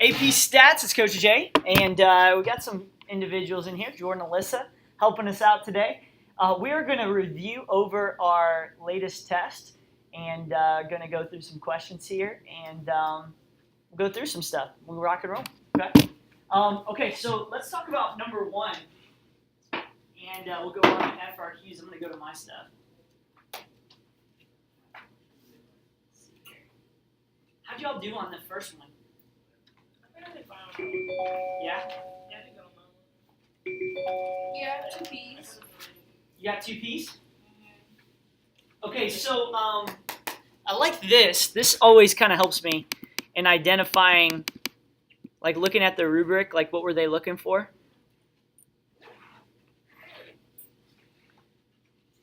AP Stats, it's Coach Jay, and we got some individuals in here, Jordan and Alyssa, helping us out today. We are going to review over our latest test and going to go through some questions here and we'll go through some stuff. We'll rock and roll. Okay. Okay, so let's talk about number one, and we'll go on to FRQs. I'm going to go to my stuff. How'd y'all do on the first one? Yeah? Yeah, 2 P's. You got 2 P's? Okay, so I like this. This always kind of helps me in identifying, like looking at the rubric, like what were they looking for?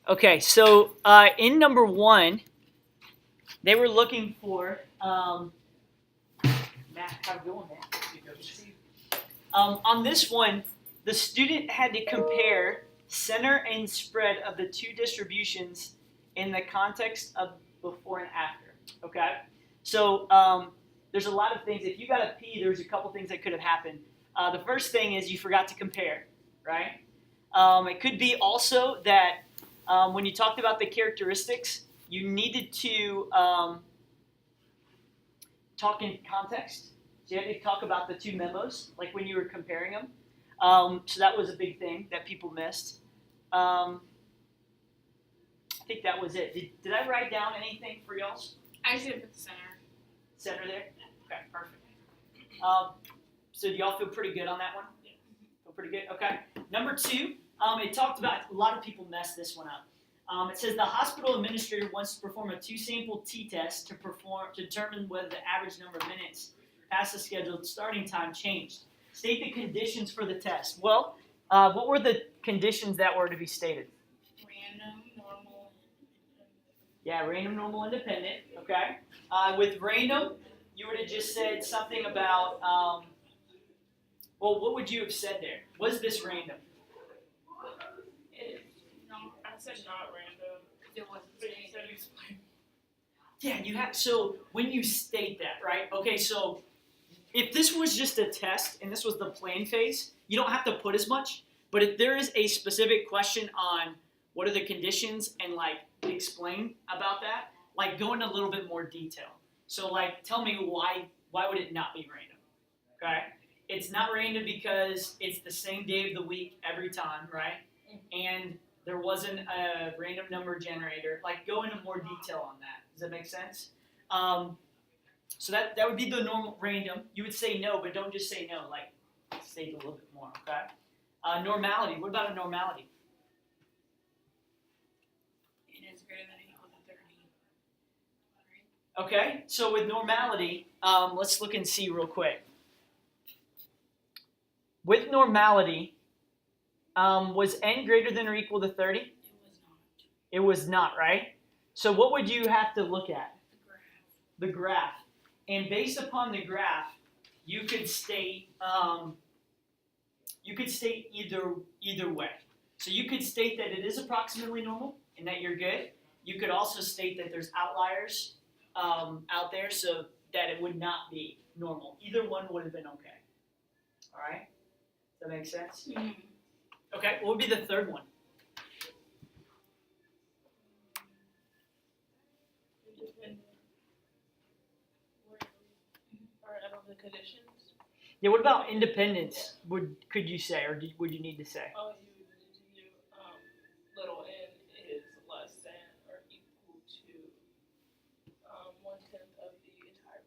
Okay, so in number one, they were looking for, Matt, how's it going, man? On this one, the student had to compare center and spread of the two distributions in the context of before and after, okay? So there's a lot of things. If you got a P, there's a couple things that could have happened. The first thing is you forgot to compare, right? It could be also that when you talked about the characteristics, you needed to talk in context. So you had to talk about the two memos, like when you were comparing them. So that was a big thing that people missed. I think that was it. Did I write down anything for y'all's? I should have put the center. Center there? Okay, perfect. So do y'all feel pretty good on that one? Yeah. Feel pretty good? Okay. Number two, it talked about, a lot of people messed this one up. It says the hospital administrator wants to perform a 2-sample t-test to determine whether the average number of minutes past the scheduled starting time changed. State the conditions for the test. Well, what were the conditions that were to be stated? Random, normal, independent. Yeah, random, normal, independent. Okay. With random, you would have just said something about, well, what would you have said there? Was this random? I said not random. It wasn't stated. Yeah, you have. So when you state that, right? Okay, so if this was just a test and this was the plan phase, you don't have to put as much. But if there is a specific question on what are the conditions and like explain about that, like go into a little bit more detail. So like tell me why would it not be random? Okay? It's not random because it's the same day of the week every time, right? And there wasn't a random number generator. Like go into more detail on that. Does that make sense? So that would be the normal random. You would say no, but don't just say no. Like say it a little bit more, okay? Normality. What about a normality? It is greater than or equal to 30. Okay, so with normality, let's look and see real quick. With normality, was n greater than or equal to 30? It was not. It was not, right? So what would you have to look at? The graph. The graph. And based upon the graph, you could state either way. So you could state that it is approximately normal and that you're good. You could also state that there's outliers out there so that it would not be normal. Either one would have been okay. All right? Does that make sense? Mm-hmm. Okay, what would be the third one? Independent. Or out of the conditions. Yeah, what about independence? Could you say, or would you need to say? Oh, you would do little n is less than or equal to 1/10 of the entire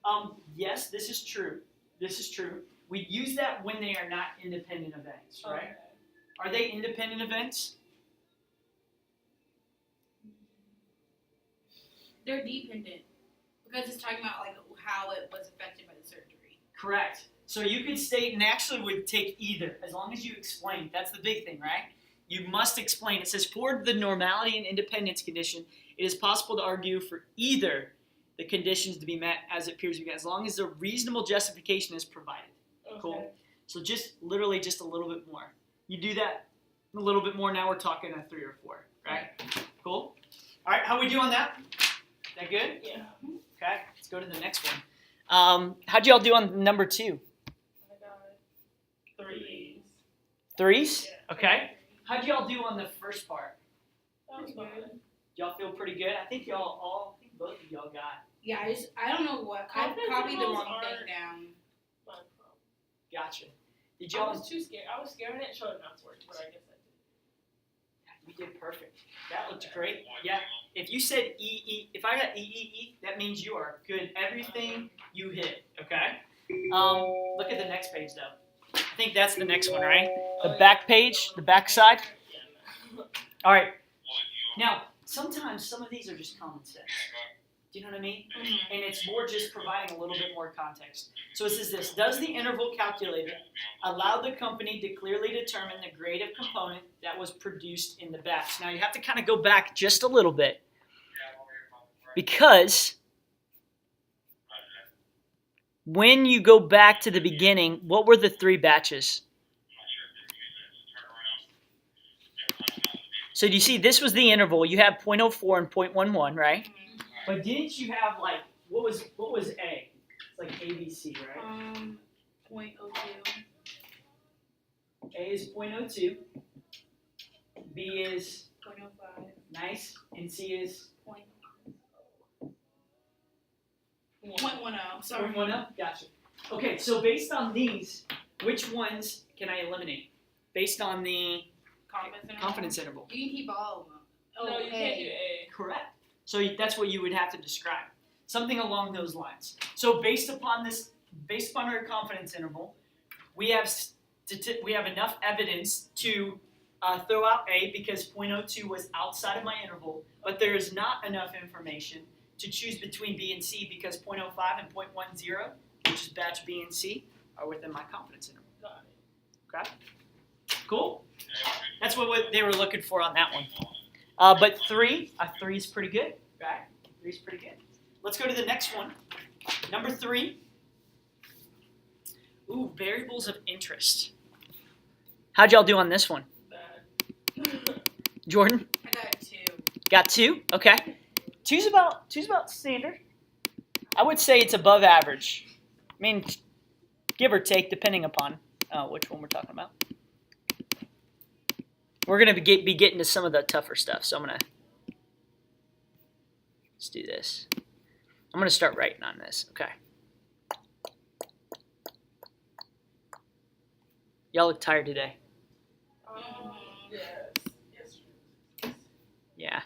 population. Yes, this is true. This is true. We use that when they are not independent events, right? Okay. Are they independent events? They're dependent because it's talking about like how it was affected by the surgery. Correct. So you could state, and actually would take either, as long as you explain. That's the big thing, right? You must explain. It says, for the normality and independence condition, it is possible to argue for either the conditions to be met as it appears to be, as long as a reasonable justification is provided. Okay. Cool. So just literally just a little bit more. You do that a little bit more, now we're talking a 3 or 4, right? Cool. All right, how we do on that? That good? Yeah. Okay, let's go to the next one. How'd y'all do on number 2? I got 3s. 3s? Yeah. Okay. How'd y'all do on the first part? That was fun. Y'all feel pretty good? I think both of y'all got. Yeah, I don't know what. I Confidence copied the intervals wrong thing aren't- down. My problem. Gotcha. Did I y'all? was too scared. I was scared and it showed enough work, but I guess I did. You did perfect. That looked great. Yeah. If you said if I got E, that means you are good. Everything you hit. Okay. Look at the next page though. I think that's the next one, right? The back page, the back side. Yeah, no. All right. Now, sometimes some of these are just common sense. Do you know what I mean? And it's more just providing a little bit more context. So it says this: does the interval calculator allow the company to clearly determine the grade of component that was produced in the batch? Now you have to kind of go back just a little bit because when you go back to the beginning, what were the 3 batches? So do you see this was the interval? You have 0.04 and 0.11, right? But didn't you have like what was A? It's like ABC, right? 0.02. A is 0.02. B is 0.05. nice, and C is 0.10. Sorry. 0.10. Gotcha. Okay, so based on these, which ones can I eliminate? Based on the confidence interval. You can keep all of them. Oh, No, you can't do A. Correct. So that's what you would have to describe. Something along those lines. So based upon our confidence interval, we have enough evidence to throw out A because 0.02 was outside of my interval, but there is not enough information to choose between B and C because 0.05 and 0.10, which is batch B and C, are within my confidence interval. Got it. Okay? Cool? That's what they were looking for on that one. But 3 is pretty good, right? 3 is pretty good. Let's go to the next one. Number 3. Ooh, variables of interest. How'd y'all do on this one? Bad. Jordan? I got 2. Got 2? Okay. 2's about standard. I would say it's above average. I mean, give or take, depending upon which one we're talking about. We're going to be getting to some of the tougher stuff, so let's do this. I'm going to start writing on this, okay. Y'all look tired today. Yes. Yes. Yeah.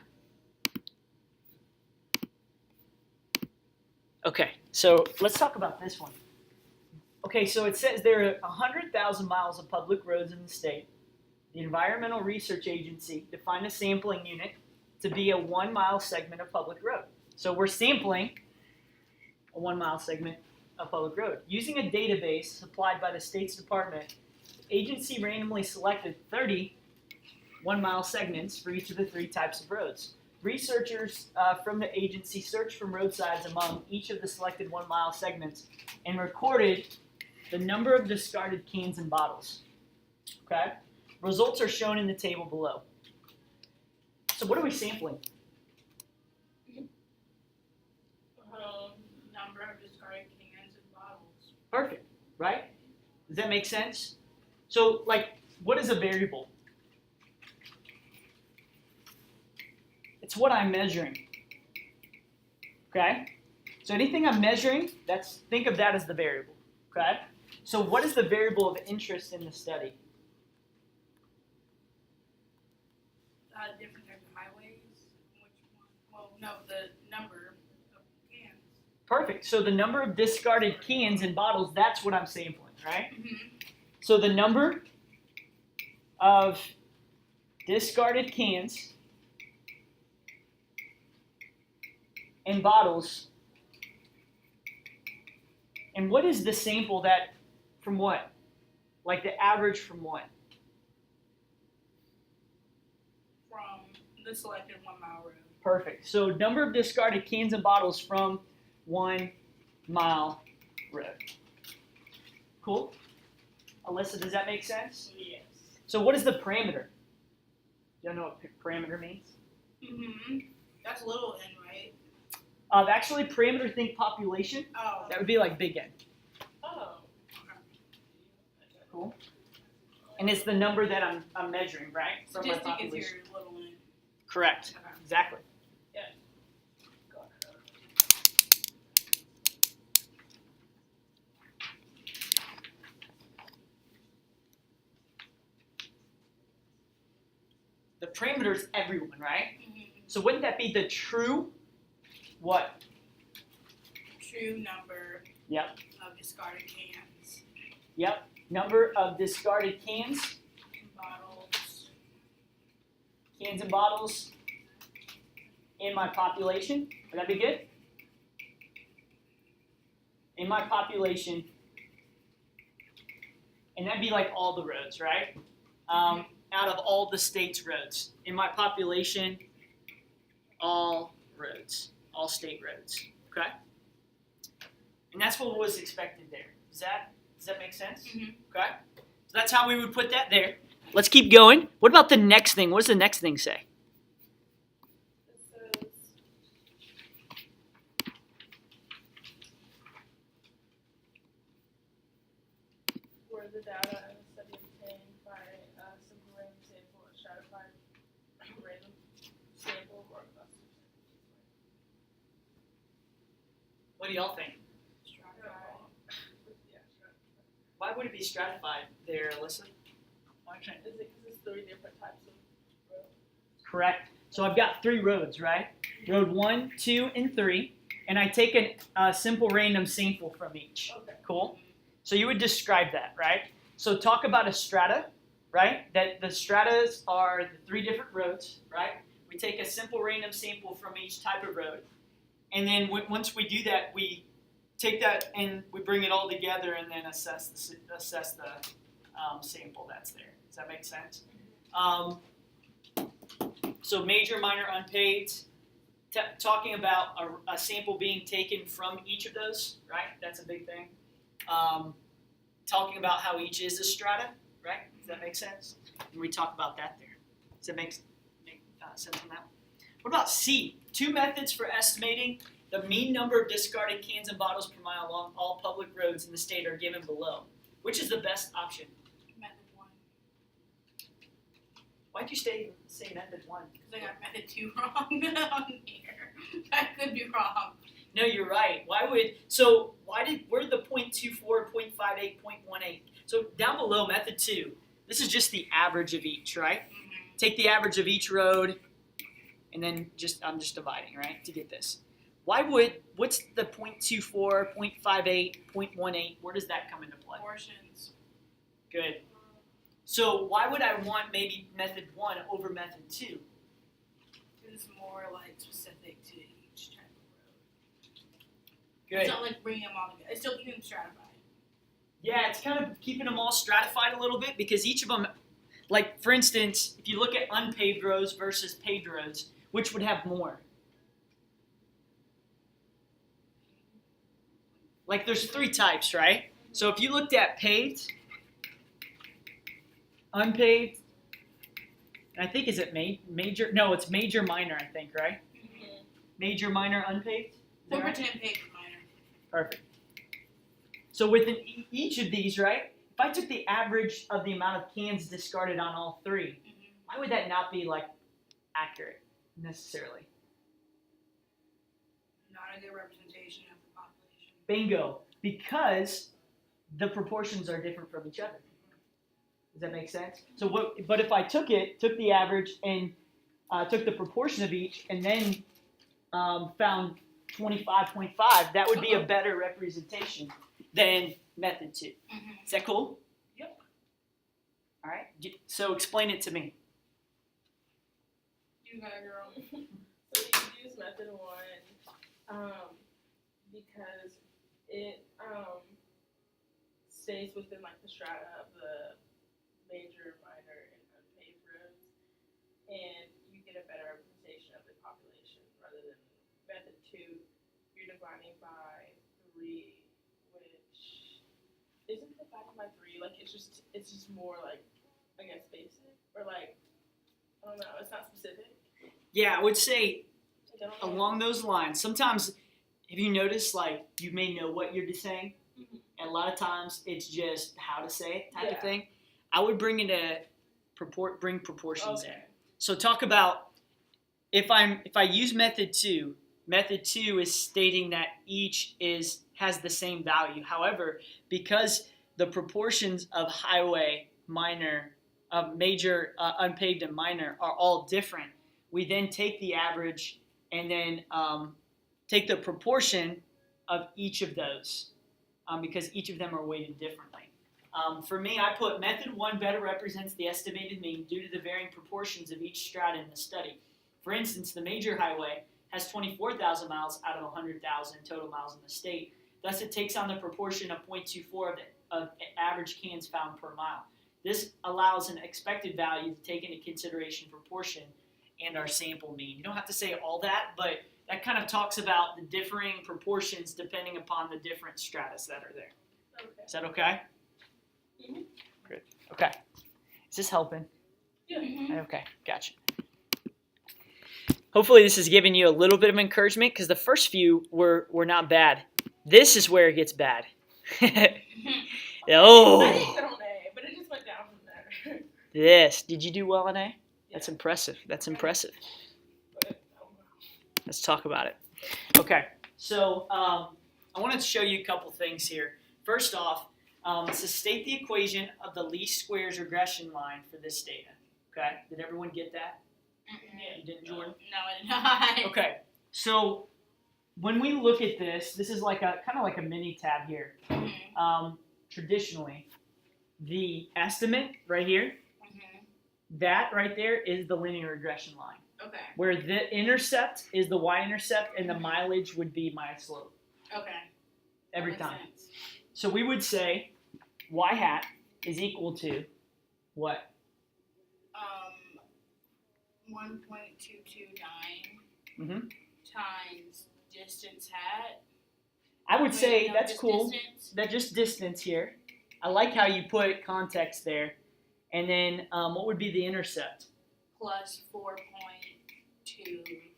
Okay, so let's talk about this one. Okay, so it says there are 100,000 miles of public roads in the state. The Environmental Research Agency defined a sampling unit to be a 1-mile segment of public road. So we're sampling a 1-mile segment of public road. Using a database supplied by the state's department, the agency randomly selected 30 1-mile segments for each of the 3 types of roads. Researchers from the agency searched from roadsides among each of the selected 1-mile segments and recorded the number of discarded cans and bottles. Okay? Results are shown in the table below. So what are we sampling? Number of discarded cans and bottles. Perfect, right? Does that make sense? So, what is a variable? It's what I'm measuring. Okay? So anything I'm measuring, think of that as the variable. Okay? So what is the variable of interest in the study? Different types of highways. Which one? Well, no, the number of cans. Perfect. So the number of discarded cans and bottles, that's what I'm sampling, right? Mm-hmm. So the number of discarded cans and bottles. And what is the sample that from what? Like the average from what? From the selected 1-mile road. Perfect. So number of discarded cans and bottles from 1-mile road. Cool? Alyssa, does that make sense? Yes. So what is the parameter? You don't know what parameter means? Mm-hmm. That's little n, Actually, parameter think population. Oh. That would be like big N. Oh. Cool. And it's the number that I'm measuring, right? From my Statistic is population. your little n. Correct. Okay. Exactly. Got it. The parameter is everyone, right? Mhm. So wouldn't that be the true what? True number. Yep. Of discarded cans, Yep. Number of discarded cans bottles. and bottles in my population. Would that be good? In my population. And that'd be like all the roads, right? Out of all the state's roads. In my population, all roads, all state roads. Okay? And that's what was expected there. Does that make sense? Mhm. Okay? So that's how we would put that there. Let's keep going. What about the next thing? What does the next thing say? It says where the data and the study obtained by a simple random sample or stratified random sample or cluster. What do y'all think? Yeah, stratified. Why would it be stratified there, Alyssa? Why can't- Is it because it's 3 different types of roads? Correct. So I've got 3 roads, right? Road 1, 2, and 3. And I take a simple random sample from each. Okay. Cool? So you would describe that, right? So talk about a strata, right? That the stratas are the 3 different roads, right? We take a simple random sample from each type of road. And then once we do that, we take that and we bring it all together and then assess the sample that's there. Does that make sense? So major, minor, unpaid. Talking about a sample being taken from each of those, right? That's a big thing. Talking about how each is a strata, right? Does that make sense? And we talk about that there. Does that make sense on that one? What about C? 2 methods for estimating the mean number of discarded cans and bottles per mile along all public roads in the state are given below. Which is the best option? Method 1. Why'd you say method 1? Because I got method 2 wrong on here. I could be wrong. No, you're right. Where did the 0.24, 0.58, 0.18? So down below, method 2, this is just the average of each, right? Mm-hmm. Take the average of each road, and then I'm just dividing, right, to get this. What's the 0.24, 0.58, 0.18, where does that come into play? Portions. Good. So why would I want maybe method 1 over method 2? It's more like specific to each type of road. Good. It's not like bringing them all together. It's still keeping them stratified. Yeah, it's kind of keeping them all stratified a little bit because each of them, like for instance, if you look at unpaved roads versus paved roads, which would have more? Like there's 3 types, right? So if you looked at paved, unpaved, and I think is it major? No, it's major, minor, I think, right? Mm-hmm. Major, minor, unpaved? Is that We'll right? pretend paper minor. Perfect. So within each of these, right? If I took the average of the amount of cans discarded on all 3, Mm-hmm. why would that not be like accurate necessarily? Not a good representation of the population. Bingo. Because the proportions are different from each other. Does that make sense? So but if I took the average and took the proportion of each and then found 25.5, that would be a better representation than method 2. Mm-hmm. Is that cool? Yep. All right. So explain it to me. You got your own. So you use method 1 because it stays within like the strata of the major, minor, and unpaved roads, and you get a better representation of the population rather than method 2. You're dividing by 3, which isn't dividing by 3. Like it's just more like I guess basic or like I don't know. It's not specific. Yeah, I would say I don't know. along those lines. Sometimes Have you noticed, like, you may know what you're saying, Mhm. and a lot of times it's just how to say it type Yeah. of thing? I would bring bring proportions in. Okay. So talk about if I use method two is stating that each has the same value. However, because the proportions of highway, minor, of major, unpaved, and minor are all different, we then take the average and then take the proportion of each of those because each of them are weighted differently. For me, I put method one better represents the estimated mean due to the varying proportions of each strata in the study. For instance, the major highway has 24,000 miles out of 100,000 total miles in the state. Thus, it takes on the proportion of 0.24 of average cans found per mile. This allows an expected value to take into consideration proportion and our sample mean. You don't have to say all that, but that kind of talks about the differing proportions depending upon the different stratas that are there. Okay. Is that okay? Mhm. Good. Okay. Is this helping? Yeah. Okay, gotcha. Hopefully this is giving you a little bit of encouragement because the first few were not bad. This is where it gets bad. I didn't Oh, get on A, but it just went down from there. this. Did you do well in A? That's Yeah. impressive. That's impressive. But, oh, Let's talk about it. Okay, so I wanted to show you a couple things here. First off, to state the equation of the least squares regression line for this data. Okay, did everyone get that? You didn't, Jordan? No, I did not. Okay, so when we look at this is like a kind of like a mini tab here. Traditionally, the estimate right here, that right there is the linear regression line. Okay. Where the intercept is the y-intercept and the mileage would be my slope Okay. every That makes time. sense. So we would say y hat is equal to what? 1.229 Mhm. times distance hat. I would say Wait, no, that's just cool. Distance. That just distance here. I like how you put context there. And then what would be the intercept? Plus 4.296.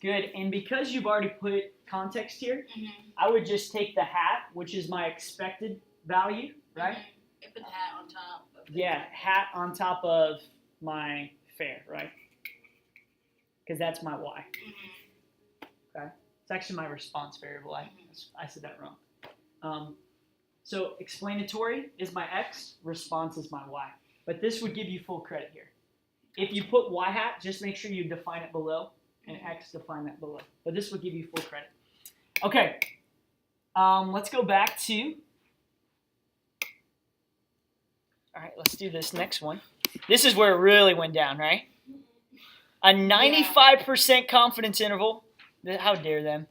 Good. And because you've already put context here, Mhm. I would just take the hat, which is my expected value, right? Mhm. And put the hat on top. Of the Yeah, hat on top of my fare, right? Because that's my y. Mhm. It's actually my response variable. I said that wrong. So explanatory is my x, response is my y. But this would give you full credit here. If you put y hat, just make sure you define it below, and x define that below. But this would give you full credit. Okay, let's go back to. All right, let's do this next one. This is where it really went down, right? A 95% confidence interval. How dare them?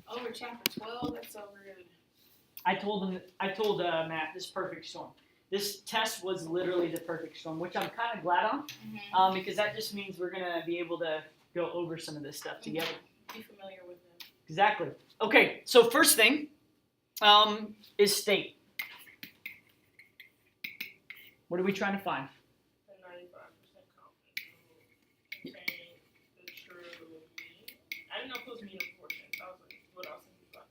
Over chapter 12, that's so rude. I told Matt this perfect storm. This test was literally the perfect storm, which I'm kind of glad on because that just means we're gonna be able to go over some of this stuff together. Be familiar with them. Exactly. Okay, so first thing is state. What are we trying to find? The 95% confidence interval contain the true mean. I didn't know if it was mean or proportion. I was like, what else is it about?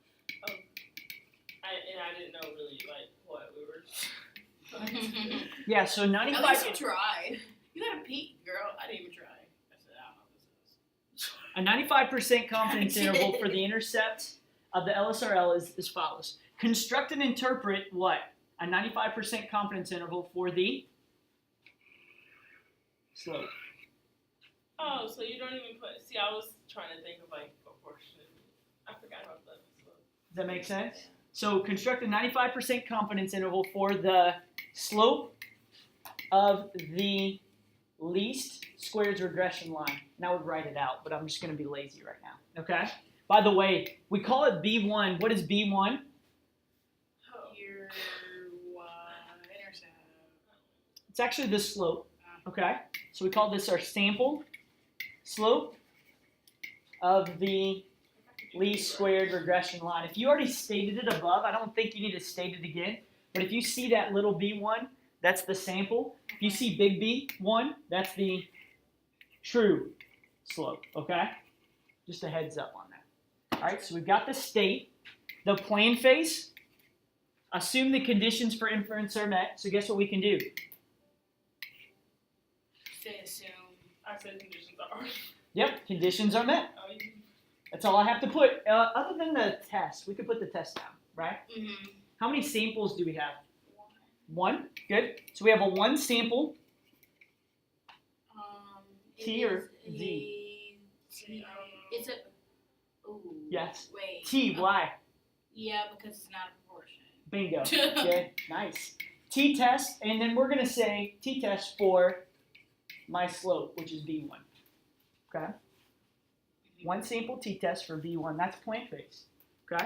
I didn't know really like what we were. Yeah, so At 95. least you tried. You got a peek, girl. I didn't even try. I said, I don't know what this is. A 95% confidence interval for the intercept of the LSRL is as follows. Construct and interpret what? A 95% confidence interval for the slope. Oh, so you don't even put. See, I was trying to think of like proportion. I forgot about that. Does that make sense? So construct a 95% confidence interval for the slope of the least squares regression line. And I would write it out, but I'm just going to be lazy right now. Okay? By the way, we call it B1. What is B1? Your intercept. It's actually the slope. Okay? So we call this our sample slope of the least squared regression line. If you already stated it above, I don't think you need to state it again. But if you see that little b1, that's the sample. If you see big B1, that's the true slope. Okay? Just a heads up on that. All right, so we've got the state, the plane face. Assume the conditions for inference are met. So guess what we can do? Say assume. I said conditions are. Yep, conditions are met. Oh, you- That's all I have to put. Other than the test, we could put the test down, right? Mm-hmm. How many samples do we have? One. Good. So we have a one sample. T or Z? T. It's a. Ooh. Yes. Wait. T. Why? Yeah, because it's not a proportion. Bingo. Okay. Nice. T-test, and then we're gonna say T-test for my slope, which is V1. Okay. One sample T-test for V1. That's plane face. Okay.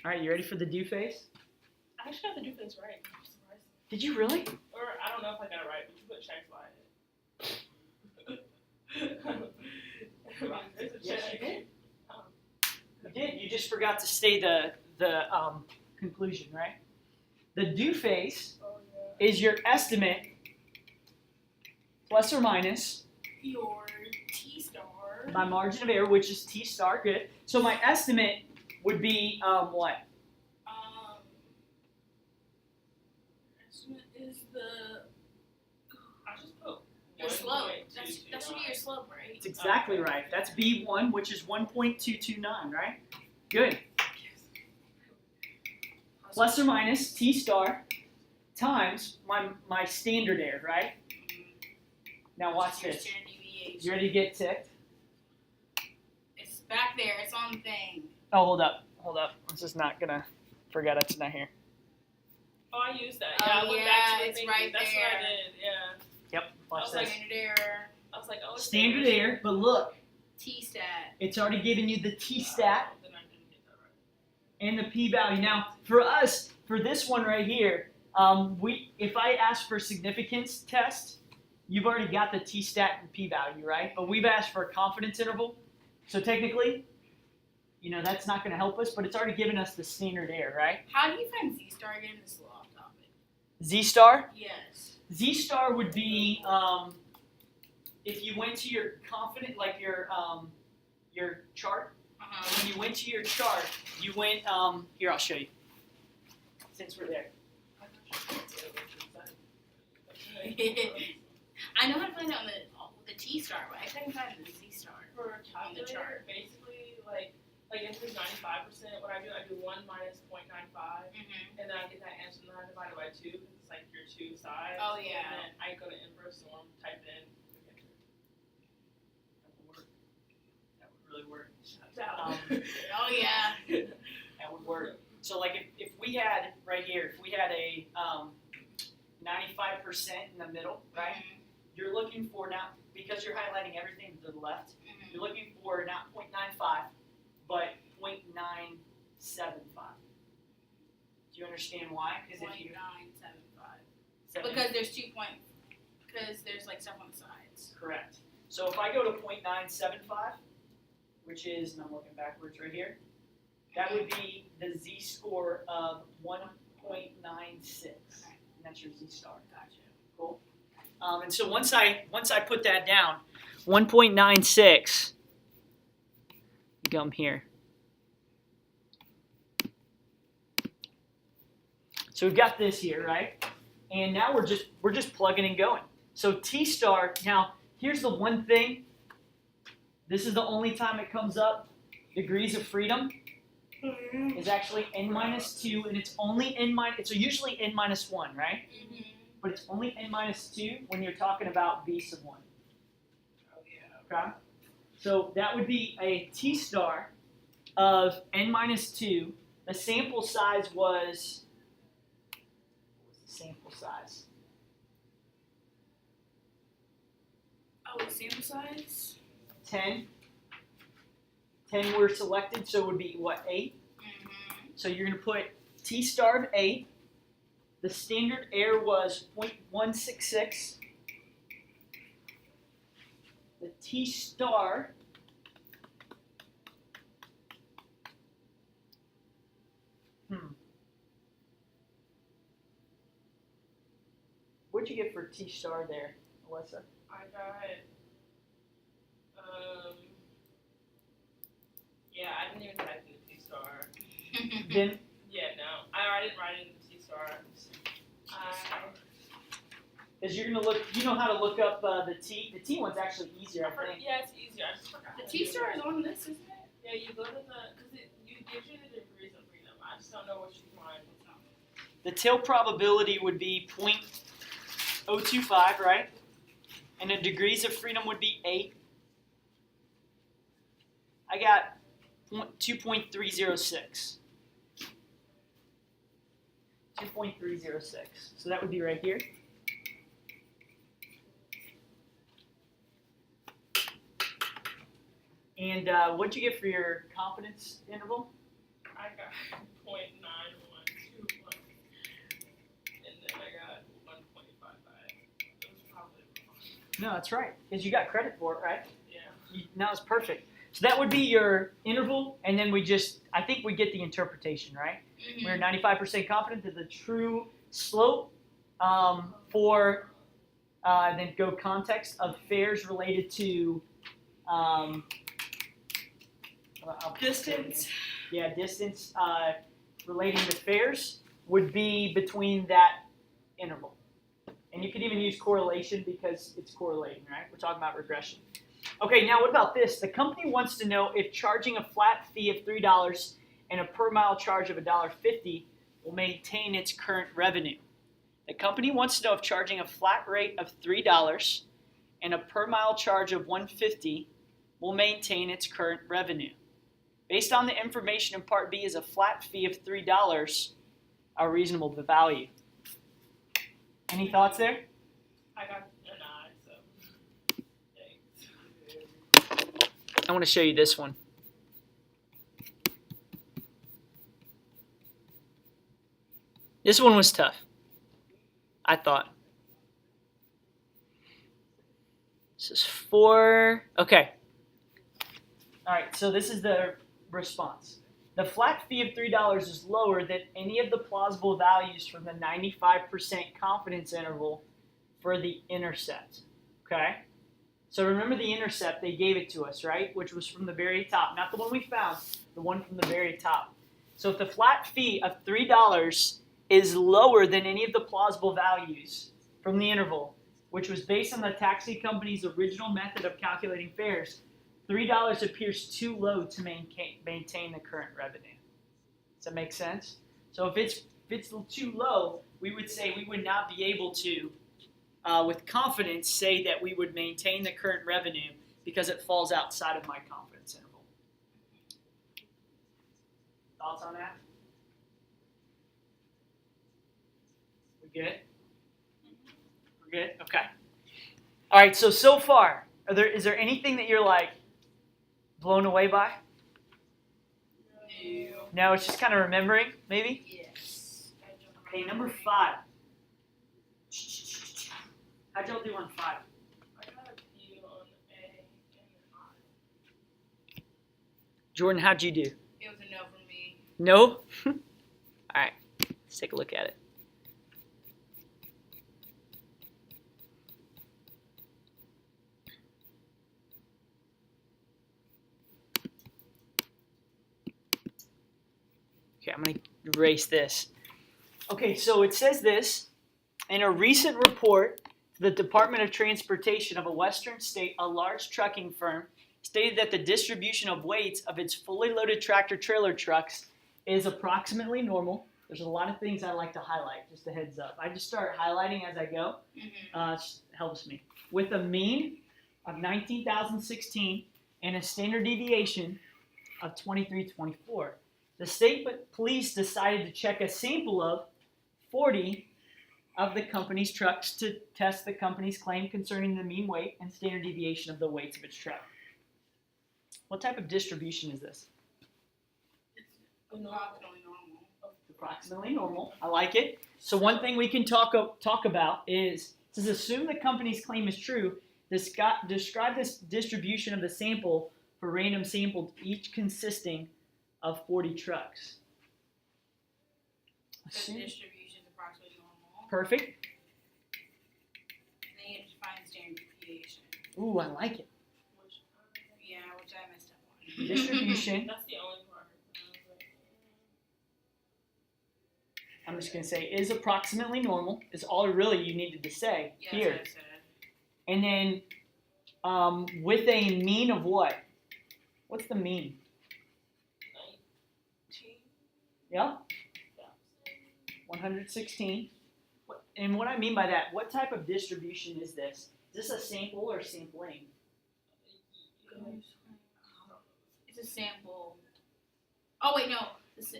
All right. You ready for the do face? I actually got the do face right. I'm surprised. Did you really? Or I don't know if I got it right, but you put check slide in it. There's a Yes, check. you did. You did. You just forgot to say the conclusion, right? The do face Oh, yeah. is your estimate plus or minus Your T star. my margin of error, which is T star. Good. So my estimate would be what? Estimate is the I just put your slope. That 1.229. should be your slope, right? That's exactly right. That's B1, which is 1.229, right? Good. Plus or minus T star times my standard error, right? Now watch Your this. standard deviation. You ready to get ticked? It's back there. It's on the thing. Oh, hold up. I'm just not gonna forget it's not here. Oh, I used that. Oh, Yeah, I went back to yeah, the it's thing. right That's there. what I did. Yeah. Yep. Watch was this. like- Standard error. I was like, oh, it's Standard there. error, but look, T stat. it's already given you the T stat Then I didn't get that right. and the p-value. Now, for us, for this one right here, if I ask for significance test, you've already got the T stat and p-value, right? But we've asked for a confidence interval, so technically, that's not going to help us. But it's already given us the standard error, right? How do you find Z star again? This is a little off topic. Z star. Yes. Z star would be if you went to your confident, like your chart. Uh-huh. When you went to your chart, you went here. I'll show you. Since we're there. I know how to find out the T star, but I couldn't find the Z star. For On the calculator, basically, like if it's 95%, what I do 1 minus 0.95, Mm-hmm. and then I get that answer, and then I divide it by 2, because it's like your two sides. Oh, yeah. And then I go to inverse norm, type in. That would work. That would really work. Oh yeah. That would work. So like if we had right here, if we had a 95% in the middle, right? You're looking for now, because you're highlighting everything to the left, Mm-hmm. you're looking for not 0.95, but 0.975. Do you understand why? Because if you 0.975. Because there's because there's like stuff on the sides. correct. So if I go to 0.975, which is, and I'm looking backwards right here, that would be the z-score of 1.96, and that's your z-star. Gotcha. Cool. And so once I put that down, 1.96, come here. So we've got this here, right? And now we're just plugging and going. So T star. Now here's the one thing. This is the only time it comes up. Degrees of freedom is actually n-2, and it's only it's usually n-1, right? Mm-hmm. But it's only n-2 when you're talking about v sub 1. Oh yeah. Okay? So that would be a T star of n-2. The sample size was, what was the sample size? Oh, the sample size? 10. 10 were selected, so it would be what, 8? Mm-hmm. So you're going to put T star of 8. The standard error was 0.166. The T star What'd you get for T star there, Alyssa? I got Yeah, I didn't even type in the T-star. Then Yeah, no. I didn't write in the T-star. is you're gonna look. You know how to look up the T. The T one's actually easier, I think. Yeah, it's easier. I just forgot. The T-star is on this, isn't it? Yeah, you go to because it gives you the degrees of freedom. I just don't know which one. The till probability would be 0.025, right? And the degrees of freedom would be 8. I got 2.306. 2.306. So that would be right here. And what'd you get for your confidence interval? I got 0.9121, and then I got 1.55. It was probably wrong. No, that's right. Because you got credit for it, right? Yeah. That was perfect. So that would be your interval, and then I think we get the interpretation, right? Mm-hmm. We're 95% confident that the true slope for, then go context of fares related to Distance. Yeah, distance relating to fares would be between that interval. And you could even use correlation because it's correlating, right? We're talking about regression. Okay, now what about this? The company wants to know if charging a flat fee of $3 and a per mile charge of $1.50 will maintain its current revenue. The company wants to know if charging a flat rate of $3 and a per mile charge of $1.50 will maintain its current revenue. Based on the information in Part B is a flat fee of $3 a reasonable value. Any thoughts there? I got an eye, so. Thanks. I want to show you this one. This one was tough, I thought. This is okay. All right, so this is the response. The flat fee of $3 is lower than any of the plausible values from the 95% confidence interval for the intercept, okay? So remember the intercept, they gave it to us, right? Which was from the very top, not the one we found, the one from the very top. So if the flat fee of $3 is lower than any of the plausible values from the interval, which was based on the taxi company's original method of calculating fares, $3 appears too low to maintain the current revenue. Does that make sense? So if it's too low, we would say we would not be able to, with confidence, say that we would maintain the current revenue because it falls outside of my confidence interval. Thoughts on that? We good? We're good? Okay. All right, so far, is there anything that you're like blown away by? No, it's just kind of remembering, maybe? Yes. Okay, number 5. How'd y'all do on 5? I got a B on A and an I. Jordan, how'd you do? It was a no from me. No? All right, let's take a look at it. Okay, I'm going to erase this. Okay, so it says this. In a recent report to the Department of Transportation of a western state, a large trucking firm stated that the distribution of weights of its fully loaded tractor-trailer trucks is approximately normal. There's a lot of things I like to highlight, just a heads up. I just start highlighting as I go. It helps me. With a mean of 19,016 and a standard deviation of 2324. The state police decided to check a sample of 40 of the company's trucks to test the company's claim concerning the mean weight and standard deviation of the weights of its truck. What type of distribution is this? It's approximately normal. Approximately normal. I like it. So one thing we can talk about is, to assume the company's claim is true, describe this distribution of the sample for random samples, each consisting of 40 trucks. The distribution is approximately normal. Perfect. Then you have to find the standard deviation. Ooh, I like it. Yeah, which I messed up on. distribution. That's the only part. I'm just gonna say is approximately normal is all really you needed to say Yeah, here. that's what I said. And then with a mean of what? What's the mean? 19. Yeah, 116. And what I mean by that, what type of distribution is this? Is this a sample or sampling? It's a sample. Oh wait, no. This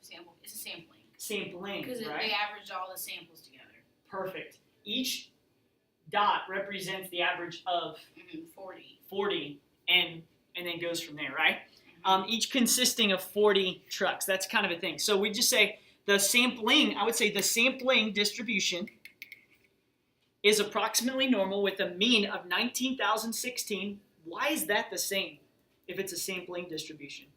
sample. It's a sampling Sampling, because right? they averaged all the samples together. Perfect. Each dot represents the average of 40. 40 and then goes from there, right? Each consisting of 40 trucks. That's kind of a thing. So we just say the sampling, I would say the sampling distribution is approximately normal with a mean of 19,016. Why is that the same if it's a sampling distribution?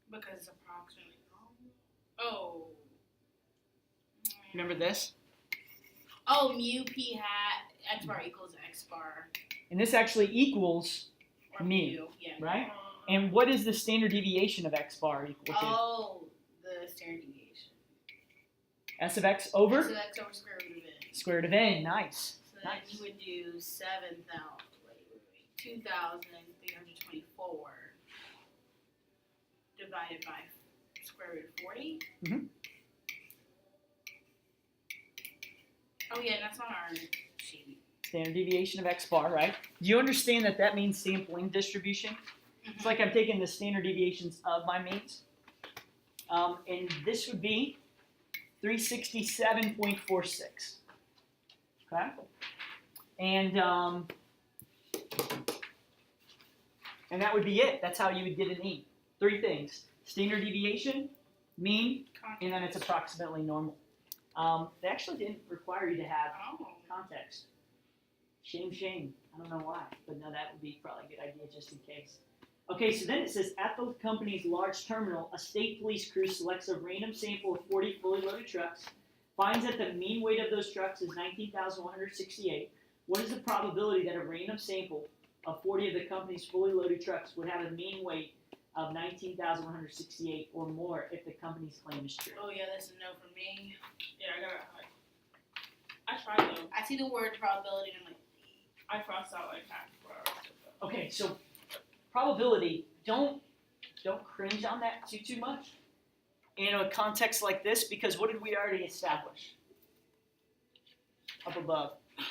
Because it's approximately normal. Oh. Remember this? Oh, mu p hat x bar equals x bar. And this actually equals Or mean, mu, yeah. right? And what is the standard deviation of x bar equal to? Oh, the standard deviation. S of x over? So x over square root of n. Square root of n. Nice. So then Nice. you would do 2,324 divided by square root of 40. Mhm. Oh yeah, that's on our sheet. Standard deviation of x bar, right? Do you understand that that means sampling distribution? It's like I'm taking the standard deviations of my means. And this would be 367.46. Okay? And that would be it. That's how you would get an E. 3 things. Standard deviation, mean, and then it's approximately normal. They actually didn't require you to have Oh. context. Shame. I don't know why, but no, that would be probably a good idea just in case. Okay, so then it says, at the company's large terminal, a state police crew selects a random sample of 40 fully loaded trucks, finds that the mean weight of those trucks is 19,168. What is the probability that a random sample of 40 of the company's fully loaded trucks would have a mean weight of 19,168 or more if the company's claim is true? Oh yeah, that's a no for me. Yeah, I tried though. I see the word probability and I'm like, I crossed out like half 4 hours. Okay, so probability, don't cringe on that too much in a context like this, because what did we already establish up above? A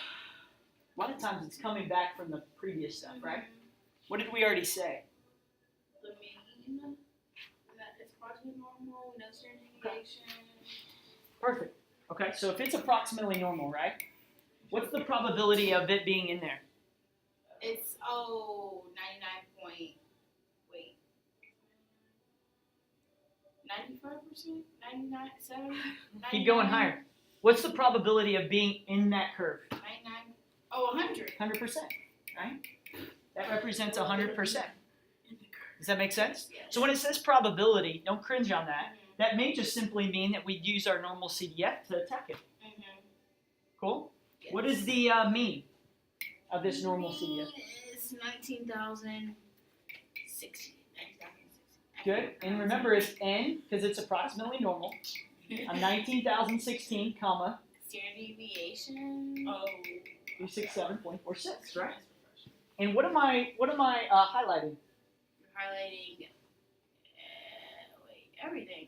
lot of times it's coming back from the previous stuff, right? What did we already say? The mean, that it's approximately normal, no standard deviation. Perfect. Okay, so if it's approximately normal, right? What's the probability of it being in there? It's 99 point, wait, 95%, 99, 7, Keep going higher. What's the probability of being in that curve? 99, 100. 100%, right? That represents 100%. Does that make sense? Yes. So when it says probability, don't cringe on that. That may just simply mean that we'd use our normal CDF to attack it. Cool? Yes. What is the mean of this normal CDF? It's 19,060. Good. And remember, it's n because it's approximately normal. 19,016, comma, Standard deviation. Oh. 367.46, right? And what am I highlighting? You're highlighting, everything.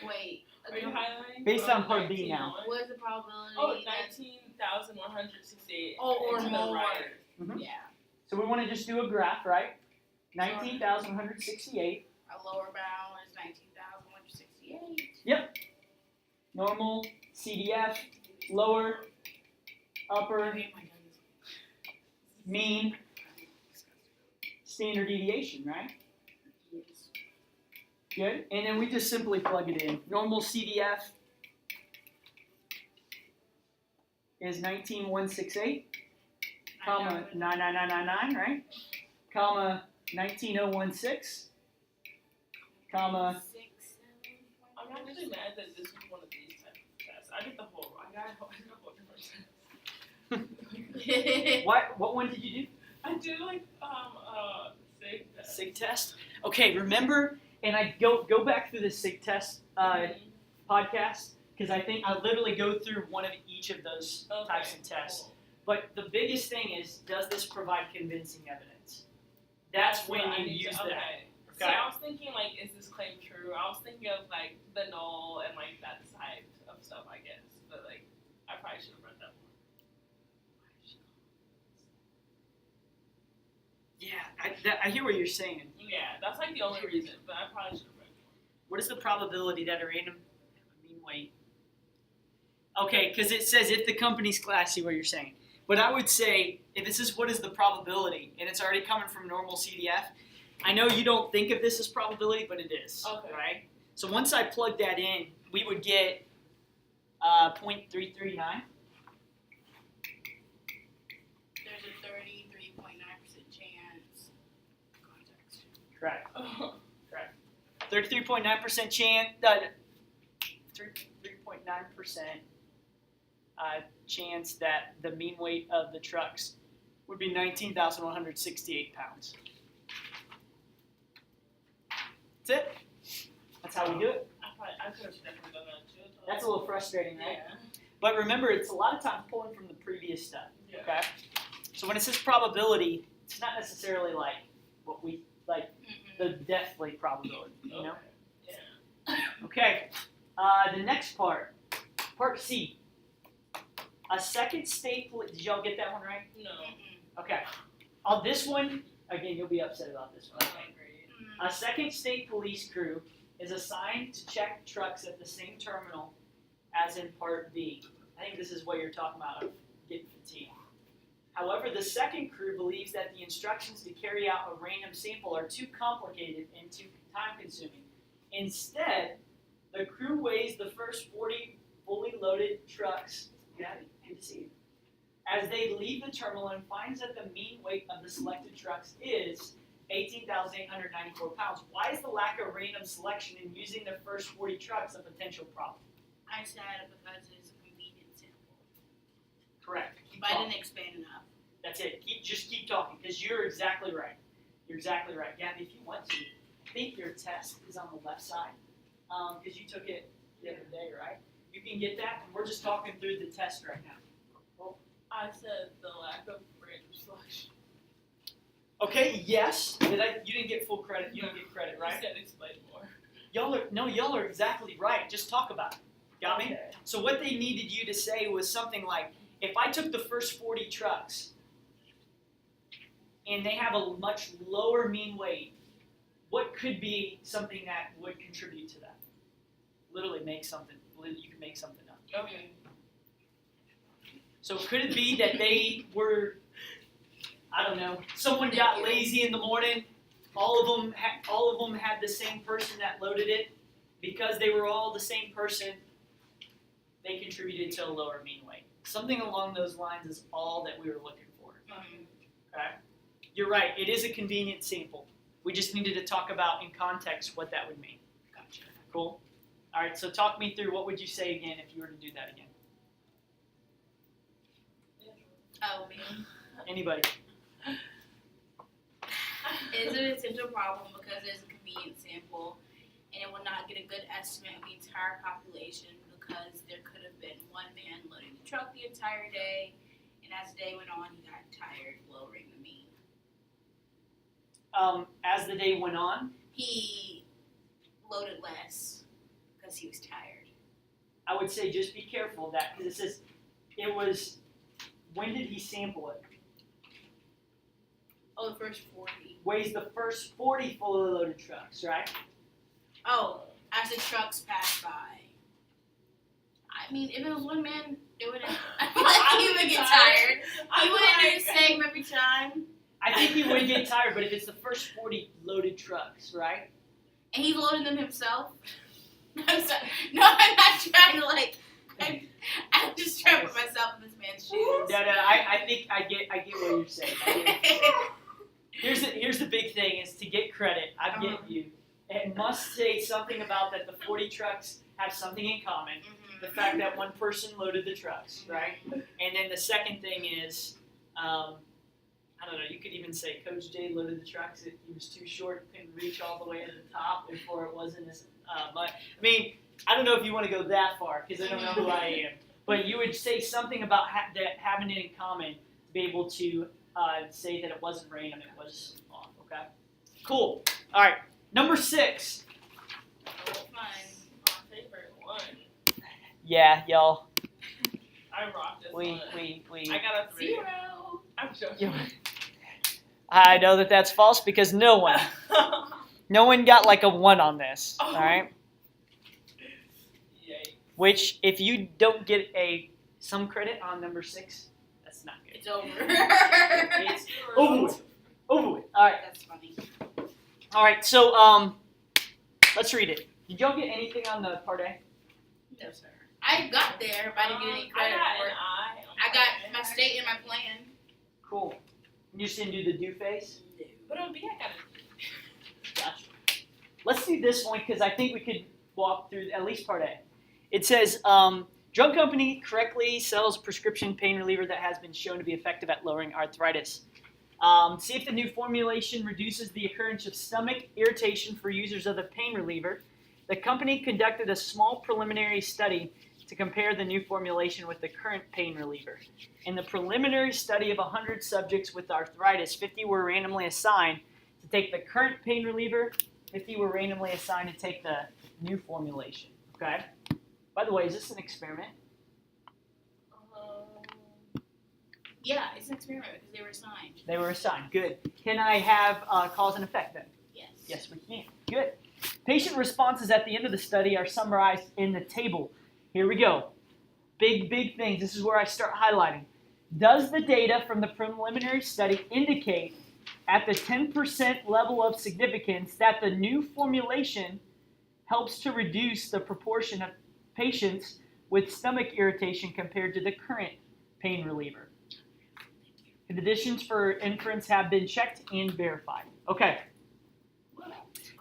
Wait. Are you highlighting? Based on part B now. What is the probability? Oh, that- 19,168. Oh, or to the more. right. Mhm. Yeah. So we want to just do a graph, right? 19,168. Our lower bound is 19,168. Normal, CDF, lower, upper, Okay, my goodness. mean, standard deviation, right? Yes. Good. And then we just simply plug it in. Normal CDF is 19,168, comma 99999, right? Comma 19016, comma 6, 7. I'm actually mad that this was one of these types of tests. I got a whole different test. what one did you do? I do like SIG test. SIG test. Okay, remember, and I go back through the SIG test podcast because I think I literally go through one of each of those types of tests. Cool. But the biggest thing is, does this provide convincing evidence? That's when what I you need use to- that. okay. Okay. So I was thinking like, is this claim true? I was thinking of like the null and like that type of stuff, I guess. But like, I probably should have read that more. Yeah, I hear what you're saying. Yeah, that's like the only reason. But I probably should have read more. What is the probability that a random mean weight? Okay, because it says if the company's class, see what you're saying. But I would say, if this is what is the probability, and it's already coming from normal CDF, I know you don't think of this as probability, but it is, Okay. right? So once I plug that in, we would get 0.339. There's a 33.9% chance. Context. Correct. Oh. 33.9% chance. 3.9% chance that the mean weight of the trucks would be 19,168 pounds. That's it. That's how we do it. I could have definitely done that too. That's a little frustrating, right? Yeah. But remember, it's a lot of times pulling from the previous stuff. Yeah. Okay. So when it says probability, it's not necessarily like what we like the deathly probability. You know. Okay. Yeah. Okay. The next part, part C. A second state police. Did y'all get that one right? No. Okay. On this one, again, you'll be upset about this one. I'm Okay. hungry. A second state police crew is assigned to check trucks at the same terminal as in Part B. I think this is what you're talking about of getting fatigued. However, the second crew believes that the instructions to carry out a random sample are too complicated and too time-consuming. Instead, the crew weighs the first 40 fully loaded trucks. Yeah, good to see you. As they leave the terminal and finds that the mean weight of the selected trucks is 18,894 pounds. Why is the lack of random selection in using the first 40 trucks a potential problem? I said because it's a convenient sample. Correct. Keep But I talking. didn't expand enough. That's it. Just keep talking because you're exactly right. You're exactly right. Gabby, if you want to, I think your test is on the left side because you took it the other day, right? You can get that, and we're just talking through the test right now. I said the lack of random selection. Okay, yes. You didn't get full credit. You don't get credit, You right? said explain more. Y'all are exactly right. Just talk about it. Got me? Okay. So what they needed you to say was something like, if I took the first 40 trucks and they have a much lower mean weight, what could be something that would contribute to that? Literally make something. You can make something up. Okay. So could it be that they were, I don't know, someone got lazy in the morning, all of them had the same person that loaded it, because they were all the same person, they contributed to a lower mean weight. Something along those lines is all that we were looking for. Okay? You're right, it is a convenient sample. We just needed to talk about in context what that would mean. Gotcha. Cool? Alright, so talk me through what would you say again if you were to do that again? Oh man. Anybody? It's an essential problem because it's a convenient sample and it will not get a good estimate of the entire population because there could have been one man loading the truck the entire day and as the day went on he got tired lowering the mean. As the day went on, He loaded less because he was tired. I would say just be careful of that because it says it was, when did he sample it? Oh, the first 40. Weighs the first 40 fully loaded trucks, right? Oh, as the trucks passed by. I mean, if it was one man doing it, I feel like he would get tired. He wouldn't do the same every time. I think he would get tired, but if it's the first 40 loaded trucks, right? And he's loading them himself. I'm sorry. No, I'm not trying to like. I'm just trying to put myself in this man's shoes. No, I think I get what you're saying. Here's the big thing is to get credit. I get you. It must say something about that the 40 trucks have something in common. The fact that one person loaded the trucks, right? And then the second thing is, I don't know. You could even say Coach J loaded the truck because he was too short, couldn't reach all the way to the top before it wasn't as. But I mean, I don't know if you want to go that far because I don't know who I am. But you would say something about that having it in common to be able to say that it wasn't random, it was off. Okay. Cool. All right. Number 6. My favorite one. Yeah, y'all. I rocked this We. one. I got a 3. 0. I'm joking. I know that that's false because no one got like a 1 on this. All right. Yay. Which, if you don't get some credit on number 6, that's not good. It's over. It's over with. Over with. All right. That's funny. All right. So let's read it. Did y'all get anything on the part A? No, sir. I got there, but I didn't get any credit I got for an it. I. I got my state and my plan. Cool. You just didn't do the do face? But on B, I got a Gotcha. Let's do this one because I think we could walk through at least part A. It says, drug company correctly sells prescription pain reliever that has been shown to be effective at lowering arthritis. See if the new formulation reduces the occurrence of stomach irritation for users of the pain reliever. The company conducted a small preliminary study to compare the new formulation with the current pain reliever. In the preliminary study of 100 subjects with arthritis, 50 were randomly assigned to take the current pain reliever, 50 were randomly assigned to take the new formulation. Okay? By the way, is this an experiment? Yeah, it's an experiment because they were assigned. They were assigned. Good. Can I have cause and effect then? Yes. Yes, we can. Good. Patient responses at the end of the study are summarized in the table. Here we go. Big things. This is where I start highlighting. Does the data from the preliminary study indicate at the 10% level of significance that the new formulation helps to reduce the proportion of patients with stomach irritation compared to the current pain reliever? The conditions for inference have been checked and verified. Okay.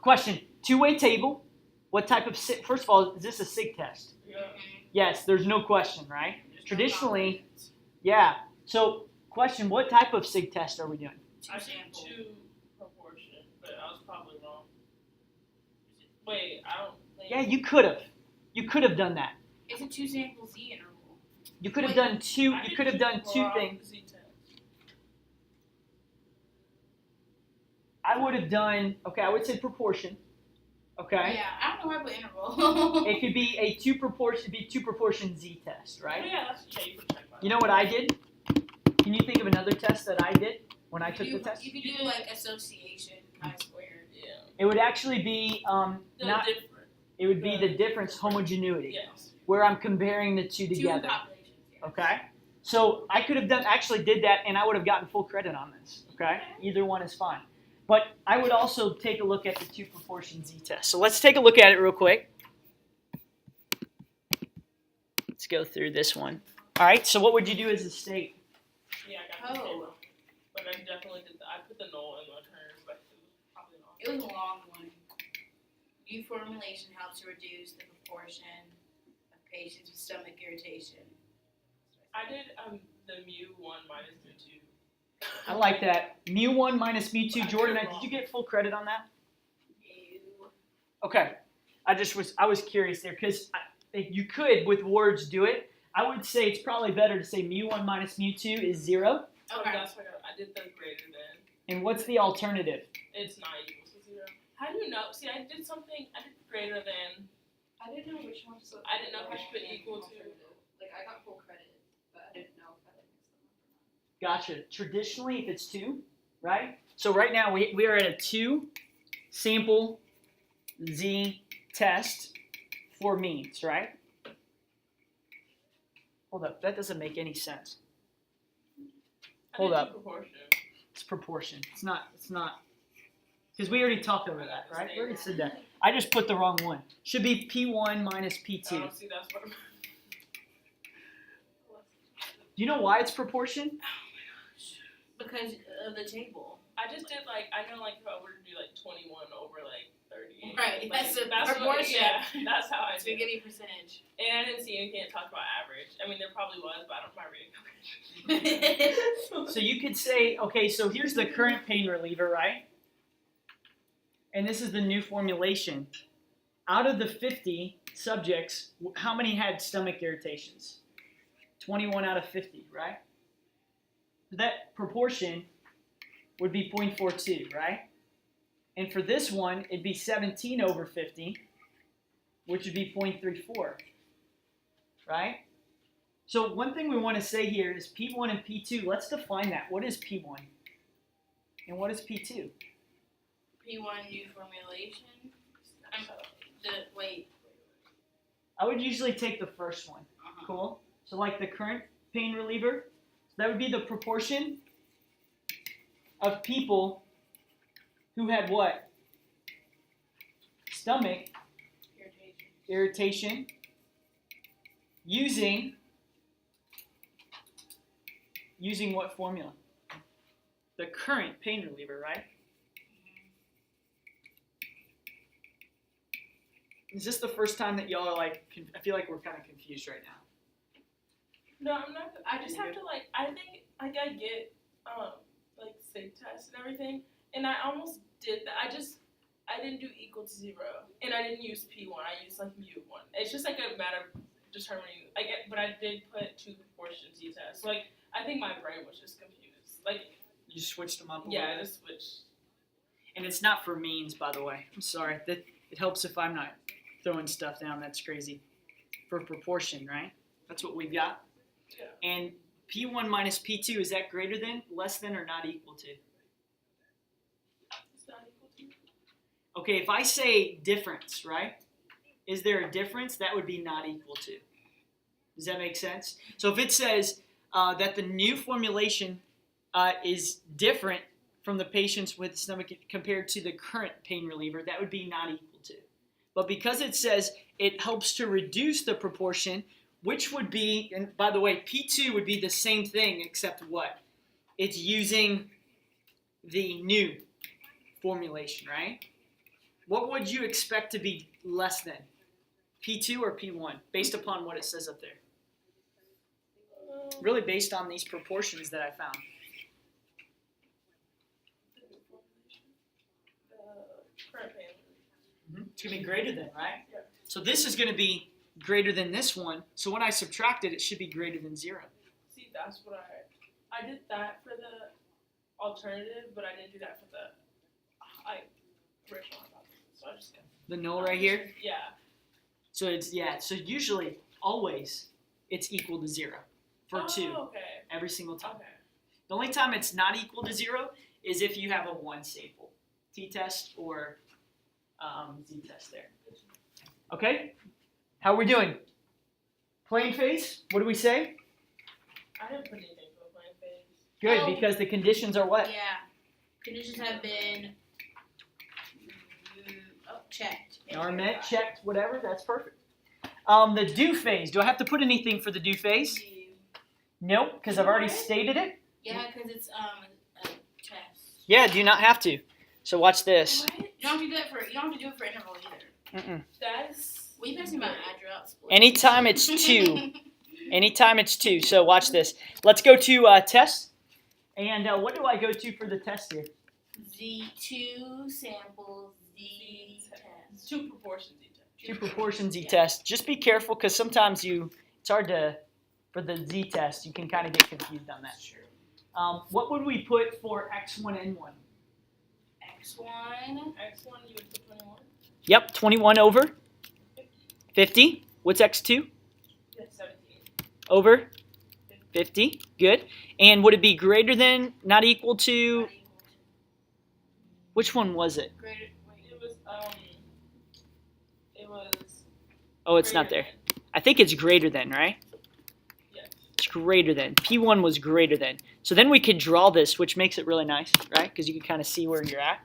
Question. Two-way table. What type of first of all, is this a SIG test? Yeah. Yes, there's no question, right? Traditionally, yeah. So, question, what type of SIG test are we doing? I did Sample. 2 proportion, but I was probably wrong. Wait, I don't think. Yeah, you could have. You could have done that. It's a 2 sample Z interval. You could have Wait, done two. I You did could have done 2 wrong things. Z test. I would have done. Okay, I would say proportion. Okay. Yeah, I don't know why I put interval. It could be a 2 proportion Z test, Oh, right? yeah, that's you can check that. You know what I did? Can you think of another test that I did when I took the test? You could do like association chi-squared. Yeah. It would actually be The not. different. It would be the difference homogeneity, Yes. where I'm comparing the two 2 together. populations. Yeah. Okay. So I could have actually did that, and I would have gotten full credit on this. Okay. Either one is fine. But I would also take a look at the 2 proportion Z test. So let's take a look at it real quick. Let's go through this one. All right. So what would you do as a state? Yeah, I got the Oh. table. But I definitely did I put the null in my turn, but it was probably not. It was a long one. New formulation helps to reduce the proportion of patients with stomach irritation. I did the mu1 minus mu2. I like that. Mu1 minus mu2. Jordan, did you get full credit on that? Ew. Okay. I was curious there because you could with words do it. I would say it's probably better to say mu1 minus mu2 is 0. Okay. That's what I did the greater than. And what's the alternative? It's not equal to 0. How do you know? See, I did greater than. I didn't know which ones. I didn't know if I should put equal to. Like I got full credit, but I didn't know if I mixed them up or not. Gotcha. Traditionally, if it's 2, right? So right now we are at a 2 sample Z test for means, right? Hold up. That doesn't make any sense. Hold up. Proportion. It's proportion. It's not. Because we already talked over that, right? We already said that. I just put the wrong one. Should be P1 minus P2. Oh, see, that's what. Do you know why it's proportion? Because of the table. I just did I know if I were to do 21 over 30, 30. Right, Like, that's the what, proportion. yeah, that's how I It's do. beginning percentage. And I didn't see anything that talked about average. I mean, there probably was, but I don't remember reading. So you could say, okay, so here's the current pain reliever, right? And this is the new formulation. Out of the 50 subjects, how many had stomach irritations? 21 out of 50, right? That proportion would be 0.42, right? And for this one, it'd be 17 over 50, which would be 0.34, right? So one thing we want to say here is P1 and P2. Let's define that. What is P1? And what is P2? P1 new formulation. Wait. I would usually take the first one. Cool. So like the current pain reliever, so that would be the proportion of people who had what? Stomach irritation using what formula? The current pain reliever, right? Is this the first time that y'all are like, I feel like we're kind of confused right now. No, I'm not. I just have to like. I think like I get like sig tests and everything, and I almost did that. I didn't do equal to 0, and I didn't use P1. I used like mu1. It's just like a matter of determining. But I did put 2 proportion Z tests. So, like I think my brain was just confused. Like You switched them up a yeah, little I bit. just switched. And it's not for means, by the way. I'm sorry. That it helps if I'm not throwing stuff down. That's crazy. For proportion, right? That's what we've got. Yeah. And P1 minus P2, is that greater than, less than, or not equal to? It's not equal to. Okay, if I say difference, right? Is there a difference? That would be not equal to. Does that make sense? So if it says that the new formulation is different from the patients with stomach compared to the current pain reliever, that would be not equal to. But because it says it helps to reduce the proportion, which would be, and by the way, P2 would be the same thing except what? It's using the new formulation, right? What would you expect to be less than? P2 or P1, based upon what it says up there? Really based on these proportions that I found. Current pain. It's going to be greater than, right? Yeah. So this is going to be greater than this one. So when I subtract it, it should be greater than 0. See, that's what I did that for the alternative, but I didn't do that for the original hypothesis. So I just got The null right here. Yeah. So it's, yeah, so usually, always, it's equal to 0 for 2 Okay. every single time. Okay. The only time it's not equal to 0 is if you have a 1 sample. T-test or Z-test there. Okay? How are we doing? Plain face? What do we say? I didn't put anything for the plain phase. Good, Oh. because the conditions are what? Yeah. Conditions have been checked. Are met, checked, whatever, that's perfect. The do phase. Do I have to put anything for the do phase? Nope, because I've already stated it. Yeah, because it's a test. Yeah, do not have to. So watch this. What? You don't have to do that for. You don't have to do it for interval either. Mm-mm. That's. Will you pass me my Adderall? Anytime it's 2. Anytime it's 2. So watch this. Let's go to test. And what do I go to for the test here? Z2 samples, Z test. 2 proportions each. 2 proportions Z-test. Just be careful because sometimes it's hard to, for the Z-test, you can kind of get confused on that. That's true. What would we put for X1, N1? X1. X1, you would put 21. Yep, 21 over 50. What's X2? Yeah, 17. Over 50. Good. And would it be greater than, not equal to, Not equal to. which one was it? Greater. Wait. It was. Oh, it's not there. I think it's greater than, right? Yes. It's greater than. P1 was greater than. So then we could draw this, which makes it really nice, right? Because you can kind of see where you're at.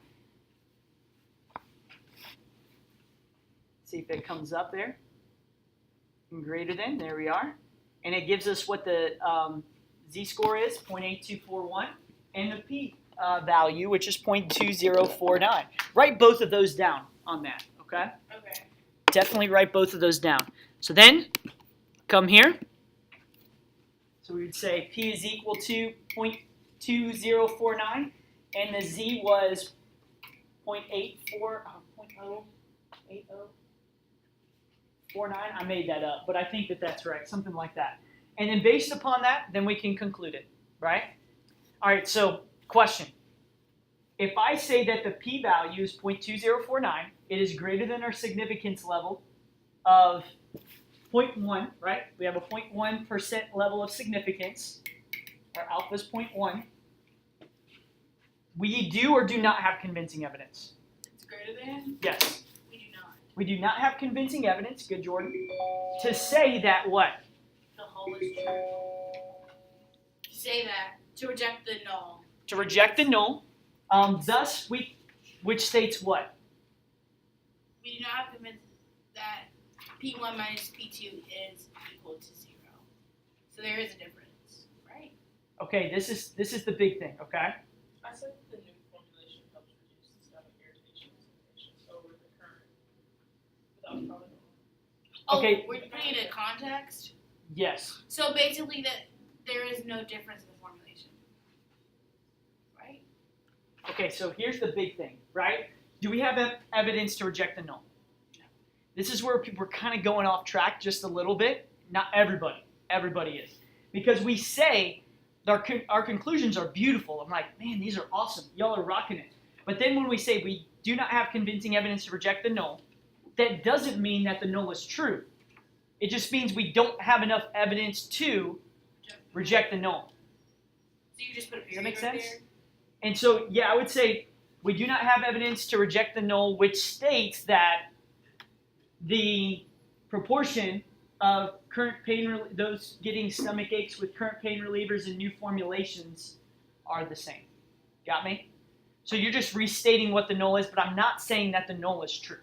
See if it comes up there. And greater than, there we are. And it gives us what the z-score is, 0.8241, and the p value, which is 0.2049. Write both of those down. on that, okay? Okay. Definitely write both of those down. So then, come here. So we would say P is equal to 0.2049, and the Z was 0.8049. I made that up, but I think that that's right, something like that. And then based upon that, then we can conclude it, right? All right, so question. If I say that the p-value is 0.2049, it is greater than our significance level of 0.1, right? We have a 0.1% level of significance. Our alpha is 0.1. We do or do not have convincing evidence? It's greater than? Yes. We do not. We do not have convincing evidence, good Jordan, to say that what? The whole is true. To say that. To reject the null. To reject the null. Thus, which states what? We do not have convinced that P1 minus P2 is equal to 0. So there is a difference, right? Okay, this is the big thing, okay? I said the new formulation helps reduce the stomach irritations in patients over the current without probably. Oh, Okay. we're putting it in context? Yes. So basically that there is no difference in the formulation. Right? Okay, so here's the big thing, right? Do we have evidence to reject the null? No. This is where we're kind of going off track just a little bit. Not everybody. Everybody is. Because we say our conclusions are beautiful. I'm like, man, these are awesome. Y'all are rocking it. But then when we say we do not have convincing evidence to reject the null, that doesn't mean that the null is true. It just means we don't have enough evidence to reject the null. So you just put a Does period that make right sense? there? And so, yeah, I would say we do not have evidence to reject the null, which states that the proportion of current pain, those getting stomach aches with current pain relievers and new formulations are the same. Got me? So you're just restating what the null is, but I'm not saying that the null is true.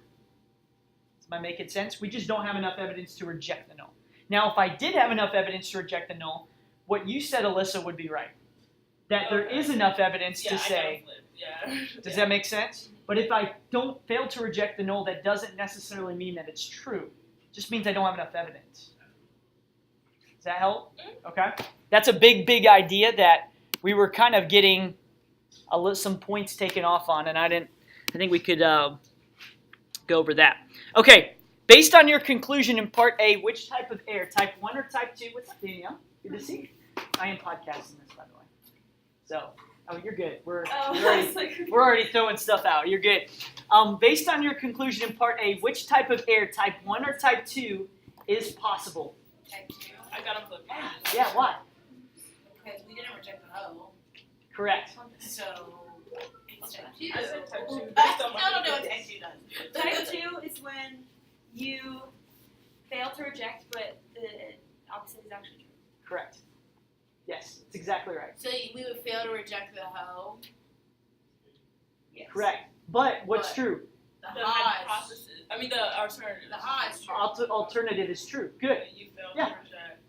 Am I making sense? We just don't have enough evidence to reject the null. Now, if I did have enough evidence to reject the null, what you said, Alyssa, would be right. That there is enough evidence to say. Does that make sense? But if I don't fail to reject the null, that doesn't necessarily mean that it's true. It just means I don't have enough evidence. Does that help? Okay. That's a big, big idea that we were kind of getting some points taken off on, and I think we could go over that. Okay. Based on your conclusion in Part A, which type of error, type 1 or type 2? What's up, Danielle? Good to see you. I am podcasting this, by the way. So, you're good. We're already throwing stuff out. You're good. Based on your conclusion in Part A, which type of error, type 1 or type 2, is possible? Type 2. I gotta flip. Yeah, why? Because we didn't reject the O. Correct. So it's type 2. I said type 2 I based on my still don't know what type 2 does. Type 2 is when you fail to reject, but the opposite is actually true. Correct. Yes, that's exactly right. So we would fail to reject the hoe. Yes. Correct. But what's But- true? The The ha hypothesis. I mean the alternative. The ha is true. Alternative is true. Good. You failed Yeah. to reject.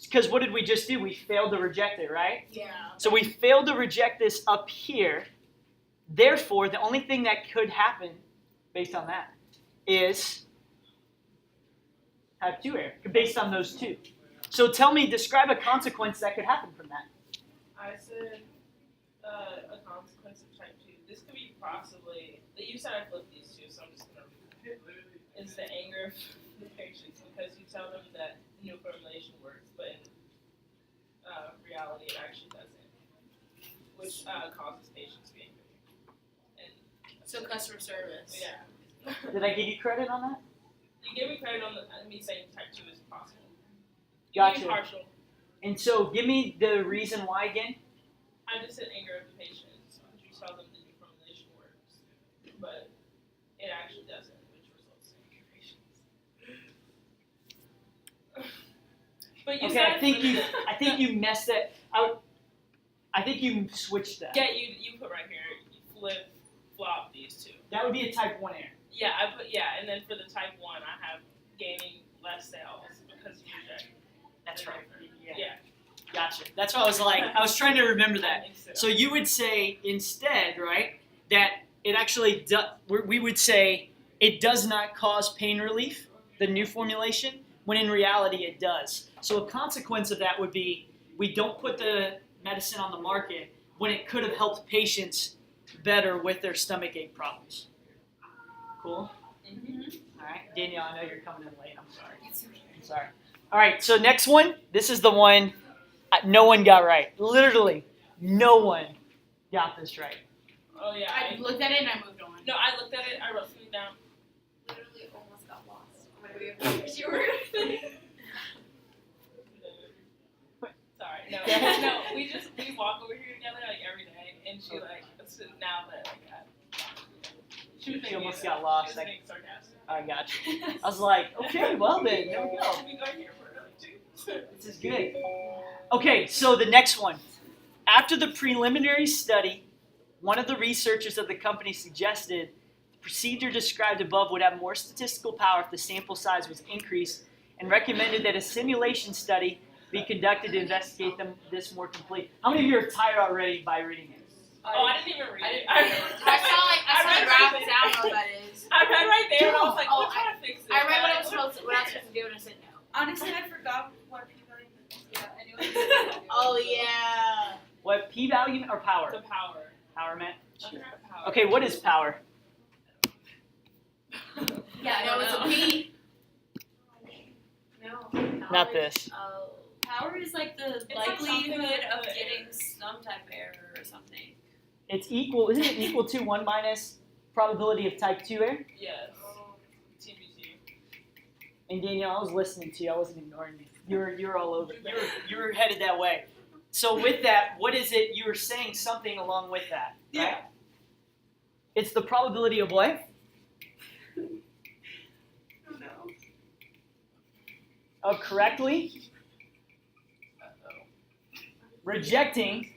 Because what did we just do? We failed to reject it, right? Yeah. So we failed to reject this up here. Therefore, the only thing that could happen based on that is type 2 error, based on those two. So tell me, describe a consequence that could happen from that. I said a consequence of type 2. This could be possibly. You said I flipped these two, so I'm just gonna. Is the anger of the patients because you tell them that the new formulation works, but in reality it actually doesn't, which causes patients to be angry. And So customer service. yeah. Did I give you credit on that? You gave me credit on me saying type 2 is possible. Gotcha. Being partial. And so give me the reason why again. I just said anger of the patients. You tell them the new formulation works, but it actually doesn't, which results in anger patients. But you Okay, said I think you messed it out. I think you switched that. Yeah, you put right here. You flop these two. That would be a type 1 error. Yeah, and then for the type 1, I have gaining less sales because you reject. That's right. Yeah. Gotcha. That's what I was like. I was trying to remember that. I think so. So you would say instead, right, that it actually we would say it does not cause pain relief, the new formulation, when in reality it does. So a consequence of that would be we don't put the medicine on the market when it could have helped patients better with their stomach ache problems. Cool? All right, Danielle, I know you're coming in late. I'm sorry. I'm sorry. All right, so next one. This is the one no one got right. Literally, no one got this right. Oh yeah. I looked at it and I moved on. No, I looked at it. I wrote something down. Literally almost got lost. Oh my God, you were. Sorry. No. Yeah. No. We walk over here together like every day, and she like now that like she was She almost being- got lost. She was being sarcastic. I got you. I was like, okay, well then, there we go. We've been going here for like 2. This is good. Okay, so the next one. After the preliminary study, one of the researchers of the company suggested the procedure described above would have more statistical power if the sample size was increased, and recommended that a simulation study be conducted to investigate this more complete. How many of you are tired already by reading it? Oh, I didn't even read it. I saw the graphics. I don't know what that is. I read right there, and I was like, Oh, we're trying to fix it. I read what I was supposed to do, and I said no. Honestly, I forgot what p-value is. Yeah, anyway. Oh yeah. What, p-value or power? The power. Power meant? I forgot power. Okay, what is power? Yeah, no, it's a P. No. Not this. Oh. Power is like the It's like something likelihood like of the getting error. some type of error or something. It's equal, isn't it equal to 1 minus probability of type 2 error? Yes. TBT. And Danielle, I was listening to you. I wasn't ignoring you. You're all over. You were headed that way. So with that, what is it? You were saying something along with that, right? Yeah. It's the probability of what? Oh no. Of correctly rejecting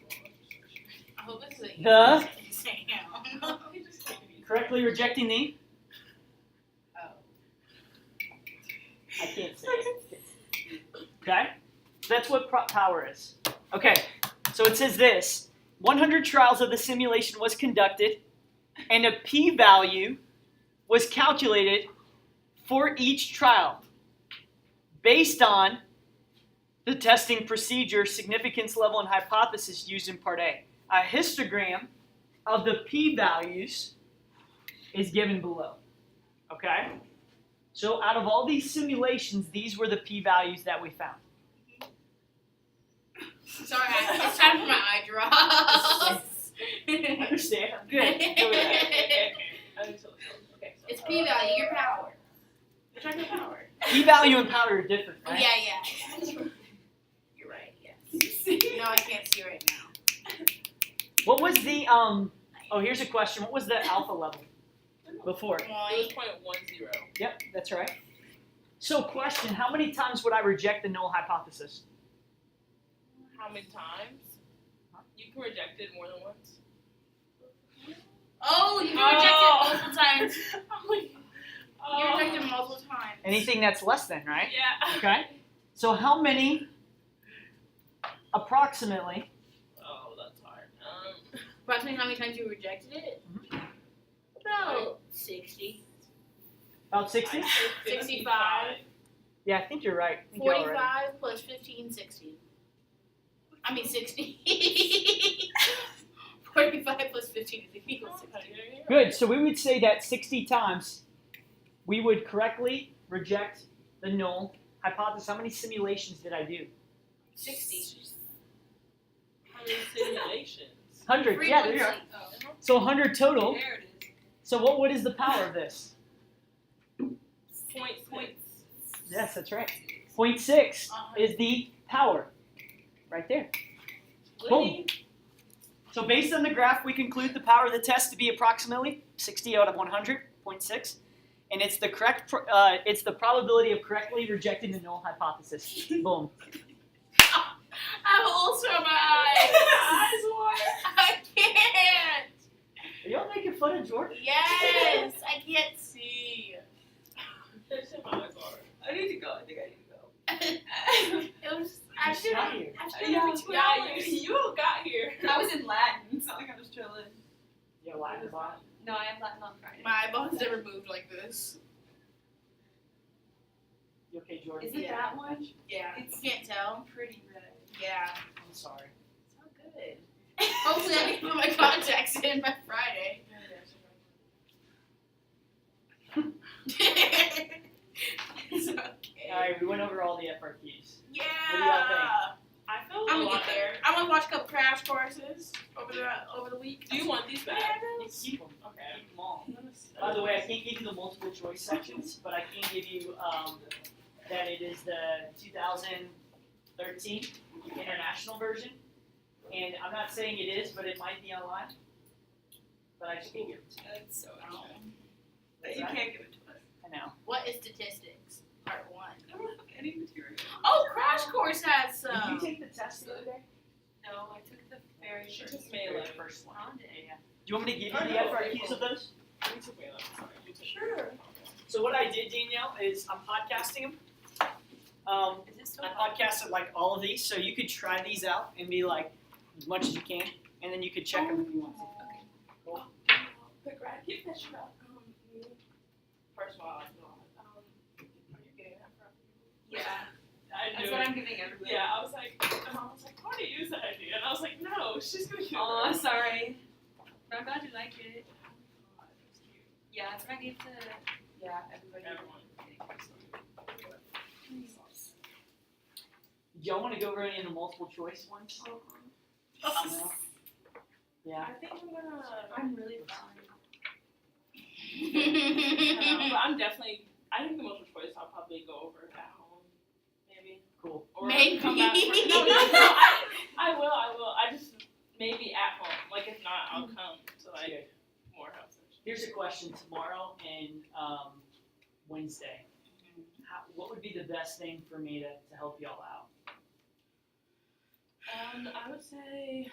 I hope this is an the exam. correctly rejecting the. Oh. I can't say it. Okay, that's what power is. Okay, so it says this: 100 trials of the simulation was conducted, and a p-value was calculated for each trial based on the testing procedure, significance level, and hypothesis used in Part A. A histogram of the p-values is given below. Okay? So out of all these simulations, these were the p-values that we found. Sorry, it's time for my eye drops. I understand. I'm good. Go with that. Okay. Okay. So It's p-value, your power. You're talking power. P-value and power are different, right? Yeah. You're right, yes. No, I can't see right now. What was the, oh, here's a question. What was the alpha level before? It was 0.10. Yep, that's right. So question, how many times would I reject the null hypothesis? How many times? You can reject it more than once. Oh, you can reject it multiple times. Oh. You reject it multiple times. Anything that's less than, right? Yeah. Okay. So how many, approximately, Oh, that's hard. Approximately how many times you rejected it? About 60. about 60? I said 65. Yeah, I think you're right. I think you're all right. 45 plus 15, 60. I mean 60. 45 plus 15 is equal to 60. Good. So we would say that 60 times we would correctly reject the null hypothesis. How many simulations did I do? 60. How many simulations? 100. Yeah, there you are. Frequency. Oh. So 100 total. There it is. So what is the power of this? 0.6. Yes, that's right. 0.6 is the power. Right there. Boom. So based on the graph, we conclude the power of the test to be approximately 60 out of 100, 0.6. And it's the correct. It's the probability of correctly rejecting the null hypothesis. Boom. I'm also my eyes. I can't. Are y'all making fun of Jordan? Yes, I can't see. I need to go. I think I need to go. It was. I should Not have. here. I should have every 2 hours. You got here. I was in Latin. It's not like I'm just chilling. Yeah, Latin bot. No, I have Latin on Friday. My eyeballs never moved like this. Okay, Jordan. Is it Yeah. that one? Yeah. You can't tell. Pretty red. Yeah. I'm sorry. It's all good. Hopefully I can put my contacts in by Friday. It's okay. Alright, we went over all the FRQs. Yeah. What do y'all think? I feel I'm a gonna lot get there. I'm gonna watch a couple crash courses over the week. Do you want these back? You keep them. Okay. Keep them all. By the way, I can't give you the multiple choice sections, but I can give you that it is the 2013 international version. And I'm not saying it is, but it might be online. But I just can't give it to you. That's so Oh. But you can't give it to us. I know. What is statistics? Part 1. I don't have any material. Oh, Crash Course has Did some. you take the test the other day? No, I took the very She first. took May The 11th. first one. Found Yeah, it. yeah. Do you want me to give you Oh, the no, FRQs of those? You took May 11th. Sorry. You took Sure. So what I did, Danielle, is I'm podcasting them. Is it so I hot? podcasted like all of these, so you could try these out and be like as much as you can, and then you could check them if you want to. Okay. Cool. But Grad, keep that shit up. First of all, are you getting that from? Yeah. I That's knew what it. I'm giving everybody. Yeah, I was like, I want to use that idea. And I was like, no, she's going to use Oh, it. sorry. But I'm glad you like it. Oh, that's cute. Yeah, that's what I gave to everybody. Everyone. Do y'all want to go over any of the multiple choice ones? No? Yeah. I think I'm gonna. I'm really fine. But I'm definitely. I think the multiple choice I'll probably go over at home, maybe. Cool. Or Maybe. come back. No, I will. I just maybe at home. Like if not, I'll come to like Okay. Morehouse. Here's a question: tomorrow and Wednesday, what would be the best thing for me to help y'all out? I would say